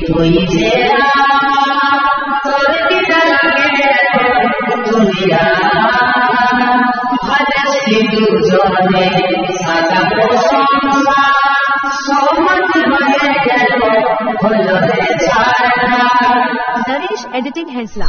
তুই যে তোর দিদাকে তুমি ভালোবাসি দুজনে সাজাবো সংসার সমান হয়ে গেল হলো রে ছাড়া Naresh Editing Hensla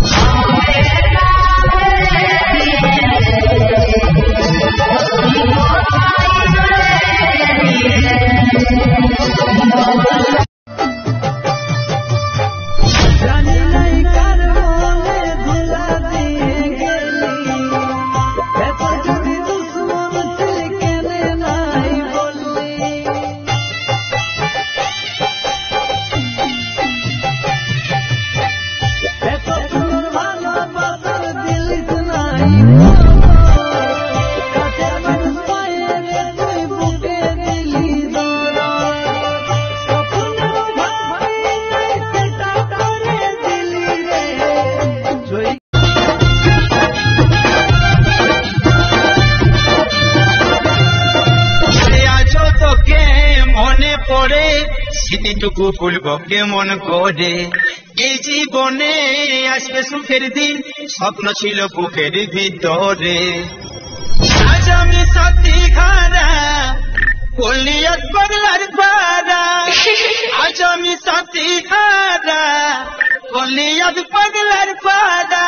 স্মৃতিটুকু ভুলব কেমন করে এই জীবনে আসবে সুখের দিন স্বপ্ন ছিল বুকের ভিতরে আজ আমি সত্যি খারা কলিয়াত পাগলার পাড়া আজ আমি সত্যি খারা কলিয়াত পাগলার পাড়া